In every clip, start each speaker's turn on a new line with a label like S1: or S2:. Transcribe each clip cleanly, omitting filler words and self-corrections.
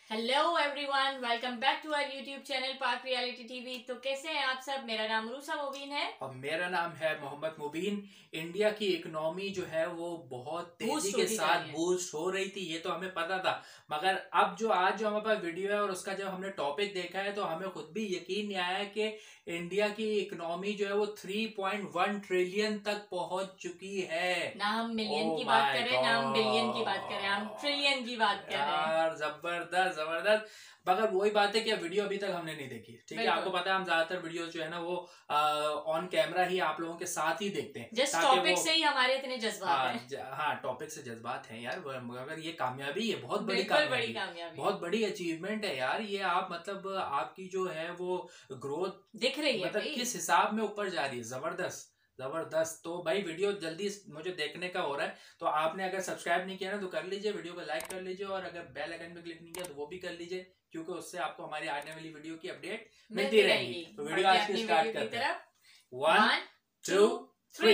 S1: Hello everyone, welcome back to our YouTube channel park reality TV. तो कैसे हैं आप सब? मेरा नाम रूसा मुबीन है
S2: और मेरा नाम है मोहम्मद मुबीन। इंडिया की इकोनॉमी जो है वो बहुत तेजी
S1: बूस्ट
S2: के
S1: होती जा
S2: साथ
S1: रही है।
S2: बूस्ट हो रही थी, ये तो हमें पता था। मगर अब जो आज जो हमारे पास वीडियो है और उसका जब हमने टॉपिक देखा है तो हमें खुद भी यकीन नहीं आया कि इंडिया की इकोनॉमी जो है वो 3.1 ट्रिलियन तक पहुंच चुकी है।
S1: ना हम मिलियन
S2: ओ
S1: की बात
S2: माय
S1: करें, ना हम बिलियन की बात करें, हम ट्रिलियन की बात
S2: गॉड
S1: कर रहे हैं।
S2: यार, जबरदस्त जबरदस्त। मगर वही बात है कि वीडियो अभी तक हमने नहीं देखी, ठीक है। आपको
S1: बिल्कुल,
S2: पता है हम ज्यादातर वीडियो जो है ना वो ऑन कैमरा ही आप लोगों के साथ ही देखते हैं
S1: जस्ट
S2: ताकि
S1: टॉपिक
S2: वो
S1: से ही हमारे इतने जज्बात हैं।
S2: हाँ टॉपिक से जज्बात हैं यार। मगर ये कामयाबी है, बहुत बड़ी
S1: बिल्कुल बड़ी
S2: कामयाबी,
S1: कामयाबी है।
S2: बहुत बड़ी अचीवमेंट है यार। ये आप मतलब आपकी जो है वो ग्रोथ
S1: दिख रही है
S2: मतलब
S1: भाई।
S2: किस हिसाब में ऊपर जा रही है, जबरदस्त जबरदस्त। तो भाई वीडियो जल्दी मुझे देखने का हो रहा है, तो आपने अगर सब्सक्राइब नहीं किया ना तो कर लीजिए, वीडियो को लाइक कर लीजिए, और अगर बेल आइकन पे क्लिक नहीं किया तो वो भी कर लीजिए, क्योंकि उससे आपको हमारी आने वाली वीडियो की अपडेट मिलती
S1: मिलती
S2: रहेगी।
S1: रहेगी।
S2: तो वीडियो
S1: बढ़ते
S2: आज की
S1: अपनी
S2: स्टार्ट
S1: वीडियो की
S2: करते हैं।
S1: तरफ।
S2: 1
S1: वन,
S2: 2
S1: टू,
S2: 3।
S1: थ्री।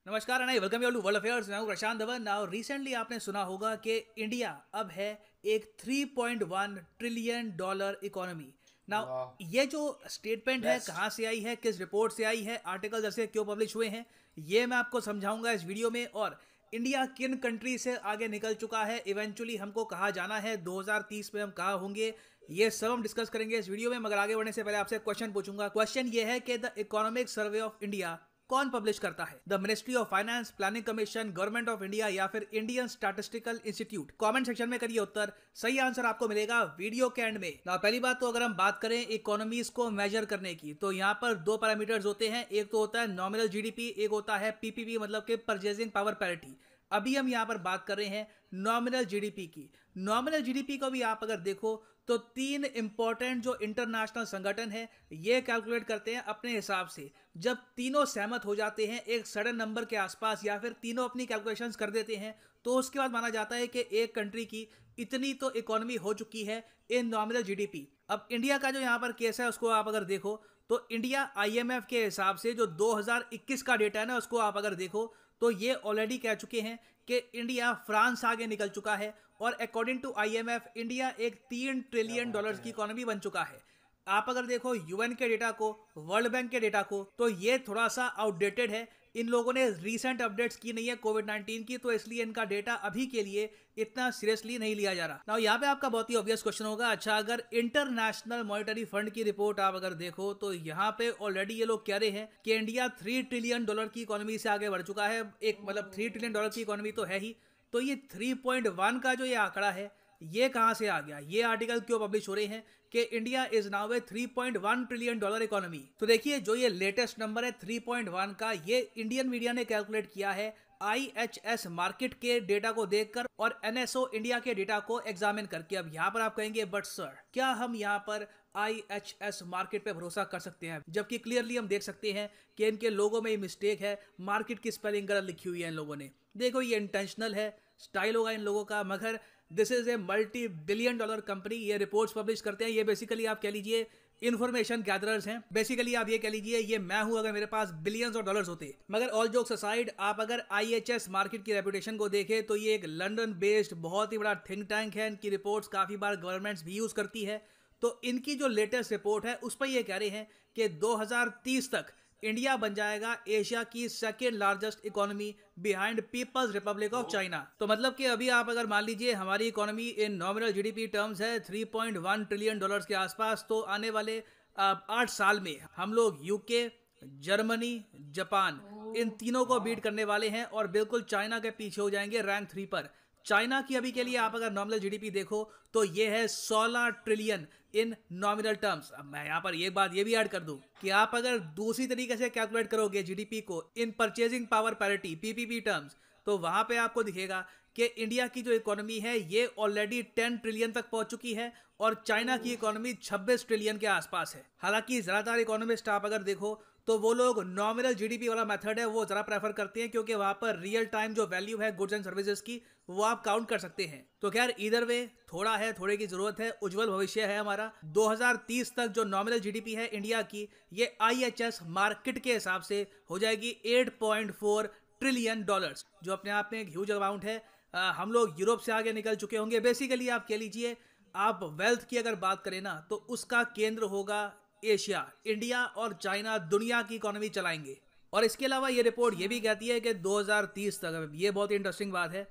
S3: नमस्कार and welcome you to world affairs. मैं हूं प्रशांत धवन। नाउ रिसेंटली आपने सुना होगा कि इंडिया अब है एक 3.1 ट्रिलियन डॉलर इकोनॉमी। नाउ
S2: वाह,
S3: ये जो स्टेटमेंट है
S2: बेस्ट।
S3: कहाँ से आई है, किस रिपोर्ट से आई है, आर्टिकल जैसे क्यों पब्लिश हुए हैं, ये मैं आपको समझाऊंगा इस वीडियो में। और इंडिया किन कंट्री से आगे निकल चुका है, इवेंचुअली हमको कहाँ जाना है, 2030 में हम कहाँ होंगे, ये सब हम डिस्कस करेंगे इस वीडियो में। मगर आगे बढ़ने से पहले आपसे क्वेश्चन पूछूंगा। क्वेश्चन ये है कि the economic survey of India कौन पब्लिश करता है? The ministry of finance, planning commission, government of India या फिर Indian statistical institute? Comment section में करिए उत्तर। सही आंसर आपको मिलेगा वीडियो के एंड में। ना पहली बात तो अगर हम बात करें इकोनॉमीज को मेजर करने की, तो यहाँ पर दो पैरामीटर्स होते हैं। एक तो होता है नॉमिनल जीडीपी, एक होता है पीपीपी, मतलब कि परचेजिंग पावर पैरिटी। अभी हम यहाँ पर बात कर रहे हैं नॉमिनल जीडीपी की। नॉमिनल जीडीपी को भी आप अगर देखो तो तीन इंपॉर्टेंट जो इंटरनेशनल संगठन है ये कैलकुलेट करते हैं अपने हिसाब से। जब तीनों सहमत हो जाते हैं एक सडन नंबर के आसपास, या फिर तीनों अपनी कैलकुलेशंस कर देते हैं, तो उसके बाद माना जाता है कि एक कंट्री की इतनी तो इकोनॉमी हो चुकी है इन नॉमिनल जीडीपी। अब इंडिया का जो यहाँ पर केस है उसको आप अगर देखो तो इंडिया आईएमएफ के हिसाब से जो 2021 का डेटा है ना उसको आप अगर देखो तो ये ऑलरेडी कह चुके हैं कि इंडिया फ्रांस आगे निकल चुका है। और अकॉर्डिंग टू आईएमएफ इंडिया एक 3 ट्रिलियन डॉलर्स की इकोनॉमी बन चुका है। आप अगर देखो यूएन के डेटा को, वर्ल्ड बैंक के डेटा को, तो ये थोड़ा सा आउटडेटेड है। इन लोगों ने रीसेंट अपडेट्स की नहीं है कोविड 19 की, तो इसलिए इनका डेटा अभी के लिए इतना सीरियसली नहीं लिया जा रहा। नाउ यहाँ पे आपका बहुत ही ऑब्वियस क्वेश्चन होगा, अच्छा अगर इंटरनेशनल मॉनेटरी फंड की रिपोर्ट आप अगर देखो तो यहाँ पे ऑलरेडी ये लोग कह रहे हैं कि इंडिया 3 ट्रिलियन डॉलर की इकोनॉमी से आगे बढ़ चुका है। एक मतलब 3 ट्रिलियन डॉलर की इकोनॉमी तो है ही, तो ये 3.1 का जो ये आंकड़ा है ये कहां से आ गया? ये आर्टिकल क्यों पब्लिश हो रहे हैं कि India is now A 3.1 trillion dollar economy? तो देखिए जो ये लेटेस्ट नंबर है 3.1 का, ये इंडियन मीडिया ने कैलकुलेट किया है आईएचएस मार्केट के डेटा को देखकर और एनएसओ इंडिया के डेटा को एग्जामिन करके। अब यहाँ पर आप कहेंगे बट सर क्या हम यहाँ पर आईएचएस मार्केट पे भरोसा कर सकते हैं, जबकि क्लियरली हम देख सकते हैं कि इनके लोगों में मिस्टेक है, मार्केट की स्पेलिंग गलत लिखी हुई है इन लोगों ने। देखो ये इंटेंशनल है, स्टाइल होगा इन लोगों का, मगर this is a multi billion dollar company. ये रिपोर्ट्स पब्लिश करते हैं, ये बेसिकली आप कह लीजिए इन्फॉर्मेशन गैदरर्स हैं। बेसिकली आप ये कह लीजिए ये मैं हूं अगर मेरे पास बिलियंस ऑफ डॉलर्स होते। मगर ऑल जोक्स असाइड, आप अगर आईएचएस मार्केट की रेपुटेशन को देखें तो ये एक लंदन बेस्ड बहुत ही बड़ा थिंक टैंक है। इनकी रिपोर्ट्स काफी बार गवर्नमेंट्स भी यूज करती है। तो इनकी जो लेटेस्ट रिपोर्ट है उस पर ये कह रहे हैं कि 2030 तक इंडिया बन जाएगा एशिया की second largest economy behind people's republic of China. तो मतलब कि अभी आप अगर मान लीजिए हमारी economy in nominal GDP terms है 3.1 ट्रिलियन डॉलर्स के आसपास, तो आने वाले 8 साल में हम लोग यूके, जर्मनी, जापान, इन तीनों को बीट करने वाले हैं और बिल्कुल चाइना के पीछे हो जाएंगे रैंक 3 पर। चाइना की अभी के लिए आप अगर नॉमिनल जीडीपी देखो तो ये है 16 ट्रिलियन इन नॉमिनल टर्म्स। अब मैं यहाँ पर एक बात ये भी ऐड कर दूं कि आप अगर दूसरी तरीके से कैलकुलेट करोगे जीडीपी को इन purchasing power parity PPP terms, तो वहां पे आपको दिखेगा कि इंडिया की जो इकोनॉमी है ये ऑलरेडी 10 ट्रिलियन तक पहुंच चुकी है और चाइना की इकोनॉमी 26 ट्रिलियन के आसपास है। हालांकि ज्यादातर इकोनॉमिस्ट आप अगर देखो तो वो लोग नॉमिनल जीडीपी वाला मेथड है वो जरा प्रेफर करते हैं, क्योंकि वहां पर रियल टाइम जो वैल्यू है गुड्स एंड सर्विसेज की वो आप काउंट कर सकते हैं। तो खैर इधर वे थोड़ा है, थोड़े की जरूरत है, उज्जवल भविष्य है हमारा। 2030 तक जो नॉमिनल जीडीपी है इंडिया की ये आईएचएस मार्केट के हिसाब से हो जाएगी 8.4 ट्रिलियन डॉलर्स, जो अपने आप में एक ह्यूज अमाउंट है। हम लोग यूरोप से आगे निकल चुके होंगे। बेसिकली आप कह लीजिए, आप वेल्थ की अगर बात करें ना तो उसका केंद्र होगा एशिया। इंडिया और चाइना दुनिया की इकोनॉमी चलाएंगे। और इसके अलावा ये रिपोर्ट ये भी कहती है कि 2030 तक, ये बहुत इंटरेस्टिंग बात है,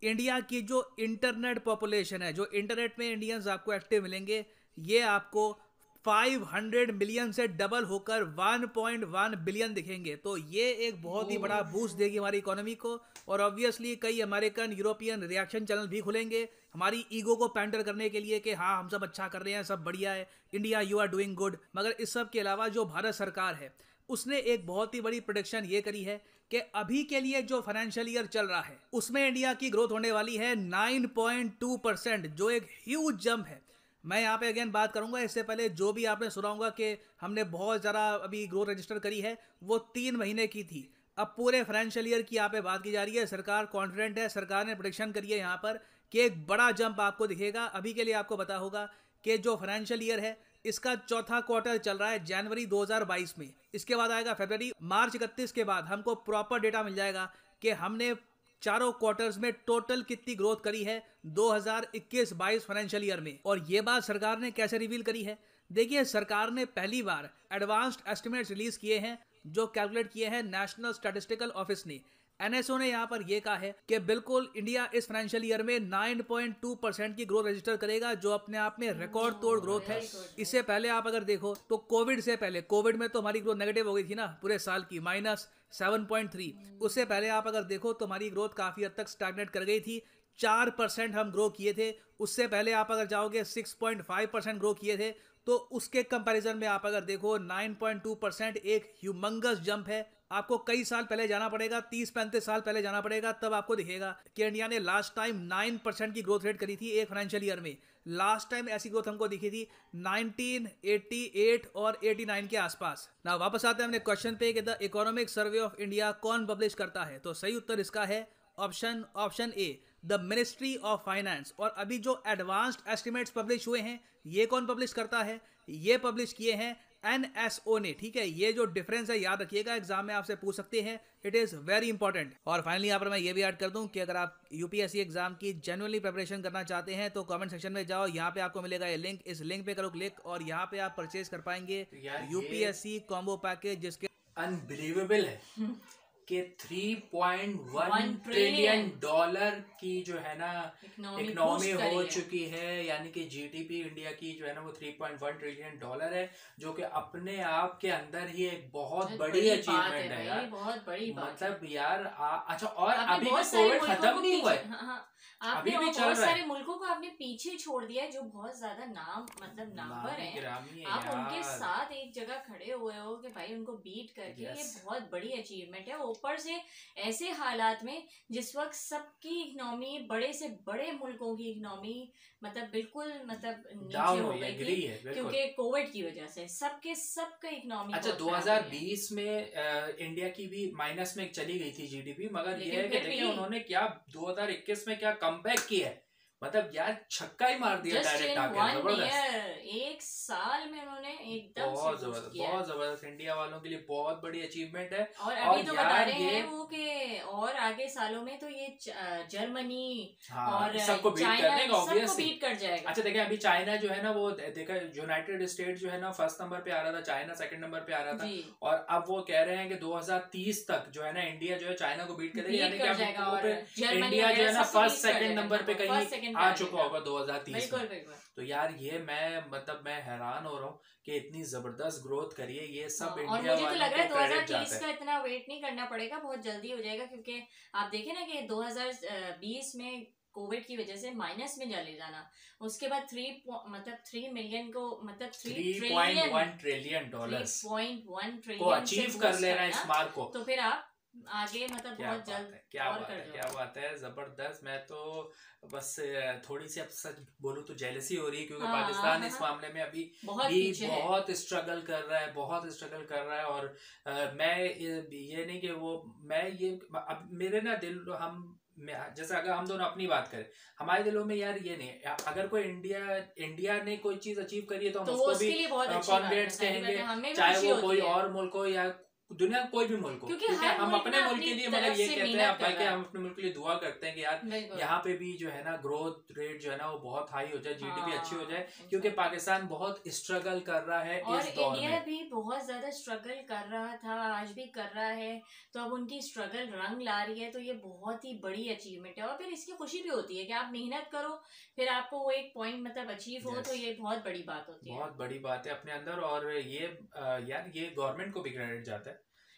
S3: इंडिया की जो इंटरनेट पॉपुलेशन है, जो इंटरनेट में इंडियंस आपको एक्टिव मिलेंगे, ये आपको 500 मिलियन से डबल होकर 1.1 बिलियन दिखेंगे। तो ये एक बहुत ही बड़ा बूस्ट देगी हमारी इकोनॉमी को। और ऑब्वियसली कई अमेरिकन, यूरोपियन रिएक्शन चैनल भी खुलेंगे हमारी ईगो को पैंटर करने के लिए कि हाँ हम सब अच्छा कर रहे हैं, सब बढ़िया है, India you are doing good. मगर इस सब के अलावा जो भारत सरकार है उसने एक बहुत ही बड़ी प्रेडिक्शन ये करी है कि अभी के लिए जो फाइनेंशियल ईयर चल रहा है उसमें इंडिया की ग्रोथ होने वाली है 9.2%, जो एक ह्यूज जंप है। मैं यहाँ पे अगेन बात करूंगा, इससे पहले जो भी आपने सुना होगा कि हमने बहुत ज़्यादा अभी ग्रोथ रजिस्टर करी है, वो 3 महीने की थी। अब पूरे फाइनेंशियल ईयर की यहाँ पे बात की जा रही है। सरकार कॉन्फिडेंट है, सरकार ने प्रेडिक्शन करी है यहाँ पर कि एक बड़ा जंप आपको दिखेगा। अभी के लिए आपको पता होगा कि जो फाइनेंशियल ईयर है इसका चौथा क्वार्टर चल रहा है जनवरी 2022 में। इसके बाद आएगा फरवरी, मार्च 31 के बाद हमको प्रॉपर डेटा मिल जाएगा कि हमने चारों क्वार्टर्स में टोटल कितनी ग्रोथ करी है 2021-22 फाइनेंशियल ईयर में। और ये बात सरकार ने कैसे रिवील करी है, देखिए सरकार ने पहली बार एडवांस्ड एस्टिमेट्स रिलीज किए हैं, जो कैलकुलेट किए हैं नेशनल स्टैटिस्टिकल ऑफिस ने। एनएसओ ने यहाँ पर यह कहा है कि बिल्कुल इंडिया इस फाइनेंशियल ईयर में 9.2% की ग्रोथ रजिस्टर करेगा, जो अपने आप में रिकॉर्ड तोड़ ग्रोथ है। इससे पहले आप अगर देखो तो कोविड से पहले, कोविड में तो हमारी ग्रोथ नेगेटिव हो गई थी ना पूरे साल की, -7.3। उससे पहले आप अगर देखो तो हमारी ग्रोथ काफी हद तक स्टैग्नेट कर गई थी, 4% हम ग्रो किए थे। उससे पहले आप अगर जाओगे 6.5% ग्रो किए थे। तो उसके कंपैरिजन में आप अगर देखो 9.2% एक ह्यूमंगस जंप है। आपको कई साल पहले जाना पड़ेगा, 30-35 साल पहले जाना पड़ेगा, तब आपको दिखेगा कि इंडिया ने लास्ट टाइम 9% की ग्रोथ रेट करी थी एक फाइनेंशियल ईयर में। लास्ट टाइम ऐसी ग्रोथ हमको दिखी थी 1988 और 89 के आसपास। ना वापस आते हैं हमने क्वेश्चन पे कि the economic survey of India कौन पब्लिश करता है, तो सही उत्तर इसका है option A, the ministry of finance. और अभी जो एडवांस्ड एस्टिमेट्स पब्लिश हुए हैं ये कौन पब्लिश करता है, ये पब्लिश किए हैं एनएसओ ने। ठीक है, ये जो डिफरेंस है याद रखिएगा, एग्जाम में आपसे पूछ सकते हैं, इट इज वेरी इंपॉर्टेंट। और फाइनली यहाँ पर मैं ये भी ऐड कर दूं कि अगर आप यूपीएससी एग्जाम की जेन्युइनली प्रिपरेशन करना चाहते हैं तो कमेंट सेक्शन में जाओ, यहाँ पे आपको मिलेगा ये लिंक, इस लिंक पे करो क्लिक और यहाँ पे आप परचेज कर पाएंगे यूपीएससी कॉम्बो पैकेज, जिसके
S2: अनबिलीवेबल है कि 3.1 ट्रिलियन डॉलर की जो है ना इकोनॉमी हो चुकी है। यानी कि जीडीपी इंडिया की जो है ना वो 3.1 ट्रिलियन डॉलर है, जो कि अपने आप के अंदर ही एक बहुत बड़ी अचीवमेंट है यार,
S1: बहुत बड़ी बात
S2: मतलब यार अच्छा। और अभी भी कोविड खत्म नहीं हुआ है,
S1: आपने अभी भी बहुत सारे मुल्कों को आपने पीछे छोड़ दिया है जो बहुत ज्यादा नामवर हैं। आप उनके साथ एक जगह खड़े हुए हो कि भाई उनको बीट करके, ये बहुत बड़ी अचीवमेंट है। ऊपर से ऐसे हालात में जिस वक्त सबकी इकोनॉमी, बड़े से बड़े मुल्कों की इकोनॉमी बिल्कुल नीचे हो गई थी क्योंकि कोविड की वजह से सबका इकोनॉमी।
S2: अच्छा 2020 में इंडिया की भी माइनस में चली गई थी जीडीपी, मगर ये है कि देखिए उन्होंने क्या 2021 में क्या कमबैक किया है, मतलब यार छक्का ही मार दिया डायरेक्ट आके, जबरदस्त।
S1: एक साल में उन्होंने एकदम
S2: बहुत जबरदस्त इंडिया वालों के लिए बहुत बड़ी अचीवमेंट है।
S1: और अभी तो बता रहे हैं वो कि और आगे सालों में तो ये जर्मनी और
S2: सबको बीट करने का ऑब्वियसली
S1: बीट कर जाएगा।
S2: अच्छा देखिए अभी चाइना जो है ना वो देखा, यूनाइटेड स्टेट जो है ना फर्स्ट नंबर पे आ रहा था, चाइना सेकंड नंबर पे आ रहा था, और अब वो कह रहे हैं कि 2030 तक जो है ना इंडिया जो है चाइना को बीट करेगा, यानी कि इंडिया जो है ना फर्स्ट सेकंड नंबर पे कहीं आ चुका होगा 2030 में। तो यार ये मैं हैरान हो रहा हूँ कि इतनी जबरदस्त ग्रोथ करी है ये सब इंडिया वालों को।
S1: मुझे तो लग रहा है 2030 का इतना वेट नहीं करना पड़ेगा, बहुत जल्दी हो जाएगा, क्योंकि आप देखें ना कि 2020 में कोविड की वजह से माइनस में चले जाना, उसके बाद 3 मिलियन को
S2: 3.1 ट्रिलियन डॉलर्स
S1: 3.1 ट्रिलियन
S2: को अचीव कर लेना इस मार्क को,
S1: तो फिर आप आगे बहुत जल्द
S2: क्या बात है जबरदस्त। मैं तो बस थोड़ी सी अब सच बोलूं तो जेलसी हो रही है, क्योंकि पाकिस्तान इस मामले में अभी बहुत स्ट्रगल कर रहा है और मैं ये नहीं कि वो मैं ये अब मेरे ना दिल जैसे अगर हम दोनों अपनी बात करें, हमारे दिलों में यार ये नहीं, अगर कोई इंडिया ने कोई चीज अचीव करी है तो हम उसको भी कॉन्ग्रेट्स कहेंगे, चाहे वो कोई और मुल्क हो या दुनिया कोई भी मुल्क हो, क्योंकि हम अपने मुल्क के लिए मतलब ये कहते हैं बल्कि हम अपने मुल्क के लिए दुआ करते हैं कि यार यहाँ पे भी जो है ना ग्रोथ रेट जो है ना वो बहुत हाई हो जाए, जीडीपी अच्छी हो जाए, क्योंकि पाकिस्तान बहुत स्ट्रगल कर रहा है
S1: और
S2: इस दौर में।
S1: इंडिया भी बहुत ज्यादा स्ट्रगल कर रहा था, आज भी कर रहा है, तो अब उनकी स्ट्रगल रंग ला रही है, तो ये बहुत ही बड़ी अचीवमेंट है। और फिर इसकी खुशी भी होती है कि आप मेहनत करो फिर आपको वो एक पॉइंट मतलब अचीव हो, तो ये बहुत बड़ी बात होती है,
S2: बहुत बड़ी बात है अपने अंदर। और ये यार ये गवर्नमेंट को भी क्रेडिट जाता है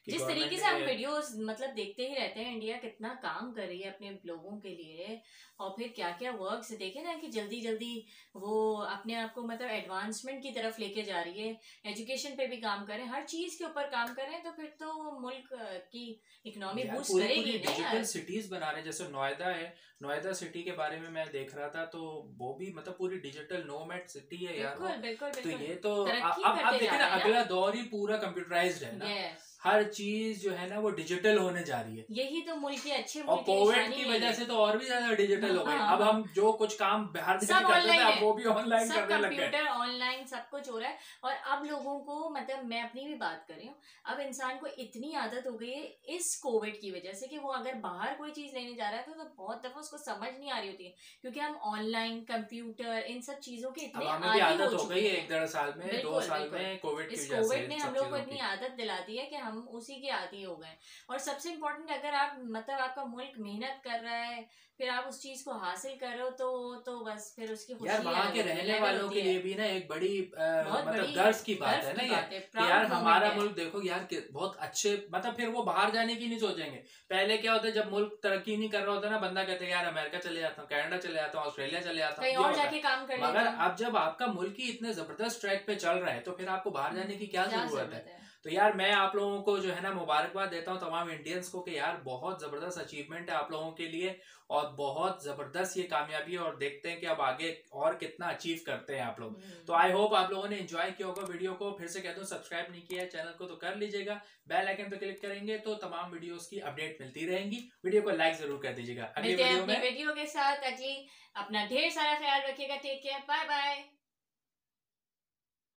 S1: जिस तरीके से हम वीडियोस मतलब देखते ही रहते हैं, इंडिया कितना काम कर रही है अपने लोगों के लिए, और फिर क्या क्या वर्क्स देखे ना कि जल्दी जल्दी वो अपने आप को मतलब एडवांसमेंट की तरफ लेके जा रही है, एजुकेशन पे भी काम करें, हर चीज के ऊपर काम करें, तो फिर तो मुल्क की इकोनॉमी बूस्ट करेगी।
S2: डिजिटल सिटीज बना रहे, जैसे नोएडा है, नोएडा सिटी के बारे में मैं देख रहा था, तो वो भी मतलब पूरी डिजिटल नोमैड सिटी है यार।
S1: बिल्कुल बिल्कुल
S2: तो ये तो अब देखिए ना अगला दौर ही पूरा कंप्यूटराइज्ड है ना, हर चीज जो है ना वो डिजिटल होने जा रही है।
S1: यही तो मुल्क के अच्छे
S2: और कोविड की वजह से तो और भी ज्यादा डिजिटल हो गए। अब हम जो कुछ काम बाहर से करते थे अब वो भी ऑनलाइन करने लग गए,
S1: कंप्यूटर ऑनलाइन सब कुछ हो रहा है। और अब लोगों को मतलब मैं अपनी भी बात कर रही हूँ, अब इंसान को इतनी आदत हो गई है इस कोविड की वजह से कि वो अगर बाहर कोई चीज लेने जा रहा है तो बहुत दफा उसको समझ नहीं आ रही होती है, क्योंकि हम ऑनलाइन कंप्यूटर इन सब चीजों के इतने
S2: आदत हो गई है 1-1.5 साल में 2 साल में कोविड की वजह से।
S1: कोविड ने हम लोग को इतनी आदत दिला दी है कि हम उसी के आदी हो गए। और सबसे इम्पोर्टेंट, अगर आप मतलब आपका मुल्क मेहनत कर रहा है फिर आप उस चीज को हासिल करो तो बस फिर उसकी खुशी
S2: यार वहाँ के रहने वालों के लिए भी ना एक बड़ी मतलब गर्व की बात है ना ये कि यार हमारा मुल्क देखो यार बहुत अच्छे, मतलब फिर वो बाहर जाने की नहीं सोचेंगे। पहले क्या होता है जब मुल्क तरक्की नहीं कर रहा होता ना, बंदा कहते हैं यार अमेरिका चले जाता हूँ, कनाडा चले जाता हूँ, ऑस्ट्रेलिया चले जाता हूँ,
S1: कहीं और जाके काम कर लेता हूँ।
S2: मगर अब जब आपका मुल्क ही इतने जबरदस्त ट्रैक पे चल रहा है तो फिर आपको बाहर जाने की क्या जरूरत है। तो यार मैं आप लोगों को जो है ना मुबारकबाद देता हूँ तमाम इंडियंस को कि यार बहुत जबरदस्त अचीवमेंट है आप लोगों के लिए और बहुत जबरदस्त ये कामयाबी है, और देखते हैं कि अब आगे और कितना अचीव करते हैं आप लोग। तो आई होप आप लोगों ने एंजॉय किया होगा वीडियो को। फिर से कहता हूँ सब्सक्राइब नहीं किया है चैनल को तो कर लीजिएगा, बेल आइकन पे क्लिक करेंगे तो तमाम वीडियोस की अपडेट मिलती रहेंगी। वीडियो को लाइक जरूर कर दीजिएगा। अगली वीडियो के साथ
S1: अपना ढेर सारा ख्याल रखिएगा। Take care, bye bye.